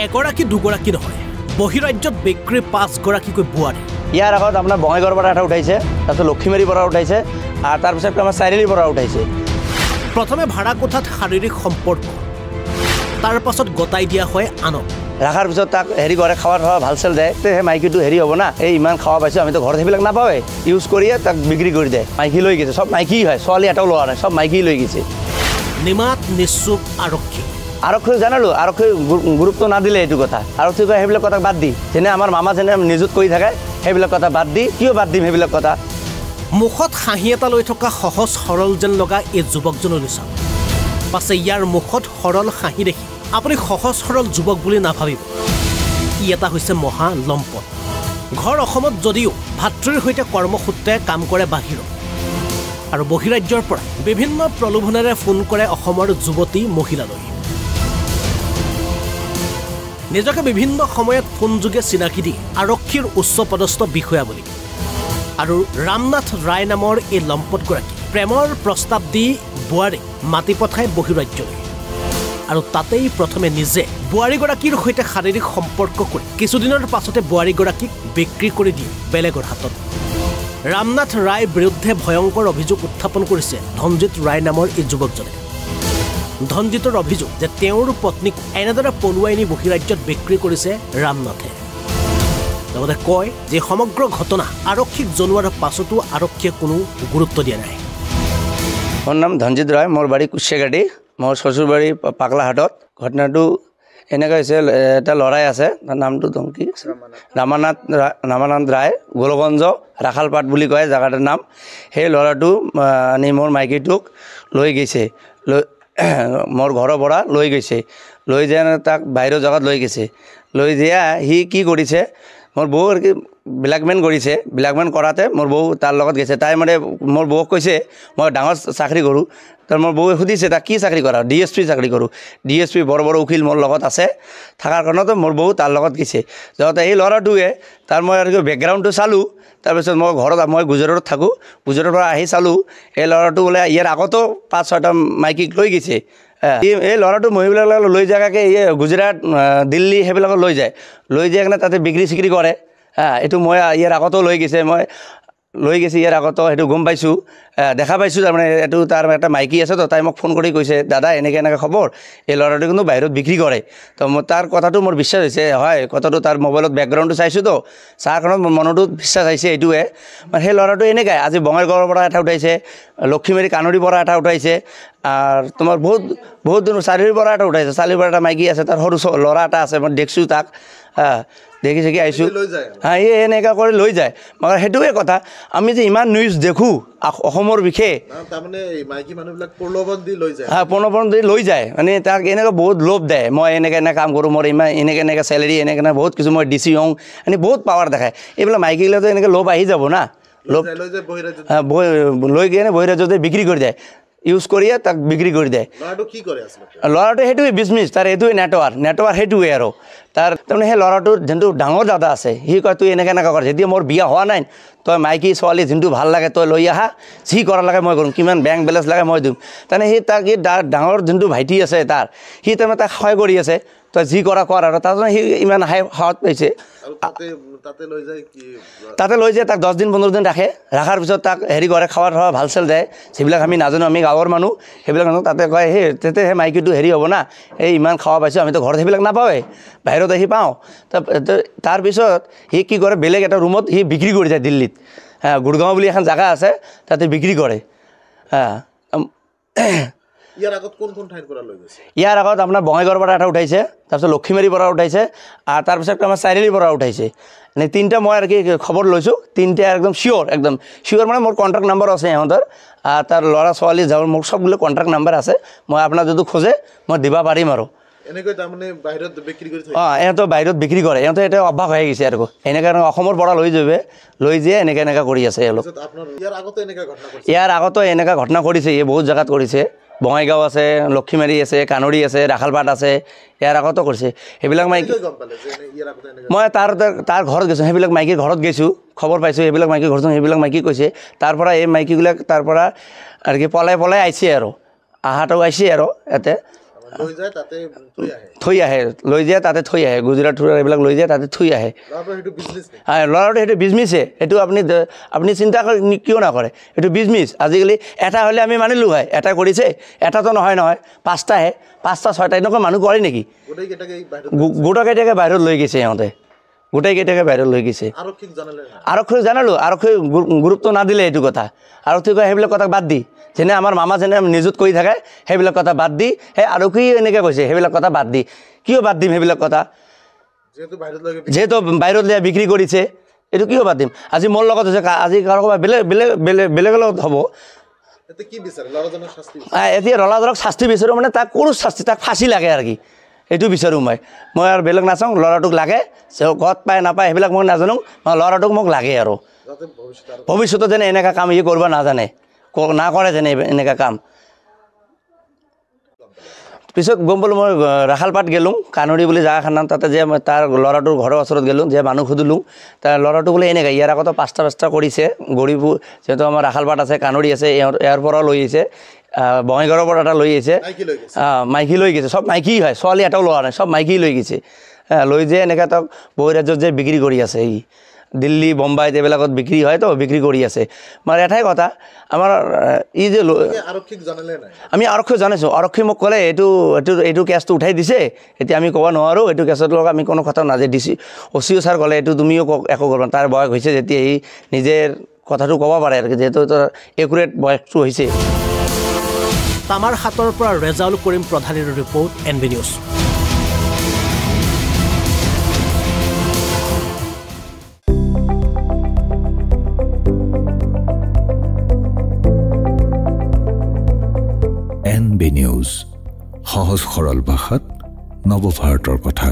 এগৰাকী দুগৰাকী নহয়, বহিৰাজ্যত বিক্ৰী 5 গৰাকীকৈ বোৱাৰী। ইয়াৰ আগত আপোনাৰ বঙাইগাঁৱৰ পৰা এটা উঠাইছে, তাৰপিছত লক্ষীমাৰীৰ পৰা উঠাইছে, আৰু তাৰপিছত আমাৰ চাৰিআলিৰ পৰা উঠাইছে। প্ৰথমে ভাড়া কোঠাত শাৰীৰিক সম্পৰ্ক, তাৰ পাছত গতাই দিয়া হয় আনক। ৰখাৰ পিছত তাক হেৰি কৰে, খাৱা ভাল চেল দিয়ে, সেই মাইকীটো হেৰি হ'ব না, এই ইমান খাৱা পাইছোঁ আমিতো ঘৰত সেইবিলাক নাপাওঁৱেই, ইউজ কৰিয়ে তাক বিক্ৰী কৰি দিয়ে। মাইকী লৈ গৈছে, চব মাইকী হয়, ছোৱালী এটাও লোৱা নাই, চব মাইকী লৈ গৈছে। নিমাত নিশ্চুক আৰক্ষী জানালোঁ, আৰক্ষী গুৰুত্ব নাদিলে এইটো কথা। আৰক্ষী কয় সেইবিলাক কথা বাদ দি, যেনে আমাৰ মামা যেনে নিযুত কৰি থাকে, সেইবিলাক কথা বাদ দি কিয় বাদ দিম সেইবিলাক কথা। মুখত হাঁহি এটা লৈ থকা সহজ সৰল যেন লগা এই যুৱকজনলৈ চাওক। পাছে ইয়াৰ মুখত সৰল হাঁহি দেখি আপুনি সহজ সৰল যুৱক বুলি নাভাবিব, ই এটা হৈছে মহা লম্পট। ঘৰ অসমত যদিও ভাতৃৰ সৈতে কৰ্মসূত্ৰে কাম কৰে বাহিৰত, আৰু বহিৰাজ্যৰ পৰা বিভিন্ন প্ৰলোভনেৰে ফোন কৰে অসমৰ যুৱতী মহিলালৈ। নিজকে বিভিন্ন সময়ত ফোনযোগে চিনাকি দি আৰক্ষীৰ উচ্চপদস্থ বিষয়া বুলি। আৰু ৰামনাথ ৰায় নামৰ এই লম্পটগৰাকী প্ৰেমৰ প্ৰস্তাৱ দি বোৱাৰীক মাতি পঠায় বহিৰাজ্যলৈ, আৰু তাতেই প্ৰথমে নিজে বোৱাৰীগৰাকীৰ সৈতে শাৰীৰিক সম্পৰ্ক কৰি কিছুদিনৰ পাছতে বোৱাৰীগৰাকীক বিক্ৰী কৰি দিয়ে বেলেগৰ হাতত। ৰামনাথ ৰায়ৰ বিৰুদ্ধে ভয়ংকৰ অভিযোগ উত্থাপন কৰিছে ধনজিৎ ৰায় নামৰ এই যুৱকজনে। ধনজিতৰ অভিযোগ যে তেওঁৰ পত্নীক এনেদৰে পলুৱাই নি বহিৰাজ্যত বিক্ৰী কৰিছে ৰামনাথে। লগতে কয় যে সমগ্ৰ ঘটনা আৰক্ষীক জনোৱাৰ পাছতো আৰক্ষীয়ে কোনো গুৰুত্ব দিয়া নাই। মোৰ নাম ধনজিৎ ৰায়, মোৰ বাৰী কুচিয়াগাড়ী, মোৰ শ্বশুৰবাৰী পাগলাহাটত। ঘটনাটো এনেকৈ হৈছে, এটা ল'ৰাই আছে, তাৰ নামটো কি ৰামানাথ ৰায়, গোলগঞ্জ ৰাখালপাট বুলি কয় জেগাটোৰ নাম। সেই ল'ৰাটো আনি মোৰ মাইকীটোক লৈ গৈছে, মোৰ ঘৰৰ পৰা লৈ গৈছে, লৈ যায় তাক বাহিৰৰ জেগাত লৈ গৈছে। লৈ যায় সি কি কৰিছে, মোৰ বৌ আৰু কি ব্লেকমেইল কৰিছে। ব্লেকমেইল কৰাতে মোৰ বৌ তাৰ লগত গৈছে। তাই মানে মোৰ বৌক কৈছে মই ডাঙৰ চাকৰি কৰোঁ। তাৰ মোৰ বৌৱে সুধিছে তাক কি চাকৰি কৰা, DSP চাকৰি কৰোঁ। DSP বৰ বৰ উকিল মোৰ লগত আছে, থকাৰ কাৰণতে মোৰ বৌ তাৰ লগত গৈছে। যাওঁতে এই ল'ৰাটোৱে তাৰ মই আৰু কি বেকগ্ৰাউণ্ডটো চালোঁ। তাৰপিছত মই ঘৰত, মই গুজৰাটত থাকোঁ, গুজৰাটৰ পৰা আহি চালোঁ এই ল'ৰাটো বোলে ইয়াৰ আগতো 5-6টা মাইকীক লৈ গৈছে। এই ল'ৰাটো মহিলাবিলাক লৈ যাকে গুজৰাট, দিল্লী সেইবিলাকক লৈ যায় কিনে তাতে বিক্ৰী চিক্ৰী কৰে। এইটো মই ইয়াৰ আগতো লৈ গৈছে, মই লৈ গৈছে ইয়াৰ আগতো, সেইটো গম পাইছোঁ, দেখা পাইছোঁ। তাৰমানে এইটো তাৰ এটা মাইকী আছে, তো তাই মোক ফোন কৰি কৈছে দাদা এনেকৈ খবৰ, এই ল'ৰাটো কিন্তু বাহিৰত বিক্ৰী কৰে। তো মোৰ তাৰ কথাটো মোৰ বিশ্বাস হৈছে, হয় কথাটো তাৰ মোবাইলত বেকগ্ৰাউণ্ডটো চাইছোঁ, তো চাৰ কাৰণত মোৰ মনতো বিশ্বাস আহিছে এইটোৱে। মানে সেই ল'ৰাটো এনেকৈ আজি বঙাইগাঁৱৰ পৰা এটা উঠাইছে, লক্ষীমাৰী কানৰীৰ পৰা এটা উঠাইছে, আৰু তোমাৰ বহুত দূৰ চাৰিআলিৰ পৰা এটা উঠাইছে। চাৰিআলিৰ পৰা এটা মাইকী আছে, তাৰ সৰু ল'ৰা এটা আছে, মই দেখিছোঁ তাক, দেখি চাকি আহিছোঁ। এই এনেকুৱা কৰি লৈ যায়। মানে সেইটোৱে কথা, আমি যে ইমান নিউজ দেখোঁ অসমৰ বিষয়ে, প্ৰলোভন দি লৈ যায়, মানে তাক এনেকৈ বহুত লোভ দেয়, মই এনেকৈ কাম কৰোঁ, মোৰ ইমান এনেকৈ চেলেৰি, এনেকৈ বহুত কিছু, মই DC হওঁ, মানে বহুত পাৱাৰ দেখায়। এইবিলাক মাইকীগিলাতো এনেকৈ লোভ আহি যাব না, লোভ লৈ কিনে বহিৰাজ্যতে বিক্ৰী কৰি যায়, ইউজ কৰিয়ে তাক বিক্ৰী কৰি দিয়ে। ল'ৰাটো সেইটোৱে বিজনেছ, তাৰ এইটোৱে নেটৱাৰ সেইটোৱে। আৰু তাৰ তাৰমানে সেই ল'ৰাটোৰ যোনটো ডাঙৰ দাদা আছে, সি কয় তুই এনেকৈ কৰ, যেতিয়া মোৰ বিয়া হোৱা নাই, তই মাইকী ছোৱালী যোনটো ভাল লাগে তই লৈ আহা, যি কৰা লাগে মই কৰিম, কিমান বেংক বেলেঞ্চ লাগে মই দিম। তাৰমানে সি তাক ডাঙৰ যোনটো ভাইটি আছে তাৰ, সি তাৰমানে তাক সহায় কৰি আছে, তই যি কৰা কৰ। আৰু তাৰমানে সি ইমান সাহস পাইছে, তাতে লৈ যায় তাক 10 দিন 15 দিন ৰাখে। ৰখাৰ পিছত তাক হেৰি কৰে, খাৱা ভাল চেল দিয়ে, যিবিলাক আমি নাজানো, আমি গাঁৱৰ মানুহ সেইবিলাক নাজানো। তাতে কয় তাতে সেই মাইকীটো হেৰি হ'ব না, এই ইমান খাৱা পাইছোঁ, আমিতো ঘৰত সেইবিলাক নাপাওঁৱেই, বাহিৰত আহি পাওঁ। তাৰপিছত সি কি কৰে, বেলেগ এটা ৰুমত সি বিক্ৰী কৰি যায় দিল্লীত। গুড়গাঁও বুলি এখন জেগা আছে, তাতে বিক্ৰী কৰে। ইয়াৰ আগত আপোনাৰ বঙাইগাঁৱৰ পৰা এটা উঠাইছে, তাৰপিছত লক্ষীমাৰীৰ পৰা উঠাইছে, আৰু তাৰপিছত আমাৰ চাৰিআলিৰ পৰা উঠাইছে। মানে 3টা মই আৰু কি খবৰ লৈছোঁ, 3টা একদম চিয়'ৰ মানে মোৰ কণ্টেক্ট নম্বৰ আছে সিহঁতৰ, তাৰ ল'ৰা ছোৱালী যাব, মোৰ চবগুলো কণ্টেক্ট নম্বৰ আছে। মই আপোনাৰ যদি খোজে মই দিব পাৰিম। আৰু ইহঁতৰ বাহিৰত বিক্ৰী কৰে, ইহঁতে এটা অভ্যাস হৈ গৈছে। আৰু এনেকৈ অসমৰ পৰা লৈ যায় এনেকৈ কৰি আছে এওঁলোক। ইয়াৰ আগতো এনেকুৱা ঘটনা কৰিছে, বহুত জেগাত কৰিছে। বঙাইগাঁও আছে, লক্ষীমাৰী আছে, কানৰী আছে, ৰাখালপাট আছে, ইয়াৰ আগতো কৰিছে। সেইবিলাক মাইকী মই তাৰ ঘৰত গৈছোঁ, সেইবিলাক মাইকীৰ ঘৰত গৈছোঁ, খবৰ পাইছোঁ সেইবিলাক মাইকীৰ ঘৰত, সেইবিলাক মাইকী কৈছে। তাৰ পৰা এই মাইকীবিলাক তাৰ পৰা আৰু কি পলাই আহিছে, আৰু আহাটো আহিছে আৰু ইয়াতে লৈ যায় তাতে থৈ আহে গুজৰাট এইবিলাক লৈ যায় তাতে থৈ আহে ল'ৰাটো সেইটো বিজনেছে সেইটো আপুনি চিন্তা কৰি কিয় নকৰে এইটো বিজনেছ আজিকালি এটা হ'লে আমি মানিলোঁ হয় এটা কৰিছে এটাতো নহয় 5টাহে 5টা 6টা এনেকুৱা মানুহ কৰে নেকি গোটেইকেইটাকে বাহিৰত লৈ গৈছে সিহঁতে গোটেইকেইটাকে বাহিৰত লৈ গৈছে আৰক্ষীক জানালোঁ আৰক্ষী গুৰুত্ব নাদিলে এইটো কথা আৰক্ষী কয় সেইবিলাক কথা বাদ দি যেনে আমাৰ মামা যেনে নিযুত কৰি থাকে সেইবিলাক কথা বাদ দি সেই আৰক্ষী এনেকৈ কৈছে সেইবিলাক কথা বাদ দি কিয় বাদ দিম সেইবিলাক কথা যিহেতু বাহিৰত লৈ বিক্ৰী কৰিছে এইটো কিয় বাদ দিম আজি মোৰ লগত হৈছে আজি কাৰোবাৰ বেলেগৰ লগত হ'ব এতিয়া ল'ৰাজনক শাস্তি বিচাৰোঁ মানে তাক কোনো শাস্তি তাক ফাঁচি লাগে আৰু কি এইটো বিচাৰোঁ মই আৰু বেলেগ নাচাওঁ ল'ৰাটোক লাগে ঘৰত পায় নাপায় সেইবিলাক মই নাজানো ল'ৰাটোক মোক লাগে আৰু ভৱিষ্যতে যেনে এনেকুৱা কাম কৰিব নাজানে নকৰে যেনে এনেকুৱা কাম পিছত গম পালোঁ মই ৰাখালপাত গ'লোঁ কানৰি বুলি জেগাখন নাম তাতে যে মই তাৰ ল'ৰাটোৰ ঘৰৰ ওচৰত গ'লোঁ যে মানুহ সুধিলোঁ তাৰ ল'ৰাটো বোলে এনেকৈ ইয়াৰ আগতে 5টা কৰিছে গৰীবোৰ যিহেতু আমাৰ ৰাখালপাত আছে কানৰি আছে ইয়াৰ পৰাও লৈ আহিছে বঙাইগাঁৱৰ পৰা এটা লৈ আহিছে মাইকী লৈ গৈছে চব মাইকী হয় ছোৱালী এটাও লোৱা নাই চব মাইকী লৈ গৈছে লৈ যে এনেকৈ তাক বহিৰাজ্যত যে বিক্ৰী কৰি আছে দিল্লী বম্বাইত এইবিলাকত বিক্ৰী হয় তো বিক্ৰী কৰি আছে মানে এটাই কথা আমাৰ যে আমি আৰক্ষীক জানিছোঁ আৰক্ষী মোক ক'লে এইটো কেছটো উঠাই দিছে এতিয়া আমি ক'ব নোৱাৰোঁ এইটো কেছত লগত আমি কোনো কথা নাযায় OCO ছাৰ ক'লে এইটো তুমিও একো কৰিব তাৰ বয়স হৈছে যেতিয়া সি নিজেৰ কথাটো ক'ব পাৰে আৰু যিহেতু তাৰ একুৰেট বয়সটো হৈছে তামাৰহাটৰ পৰা ৰেজাউল কৰিম প্ৰধানীৰ report NB news NB news সহজ সৰল ভাষাত নৱভাৰতৰ কথা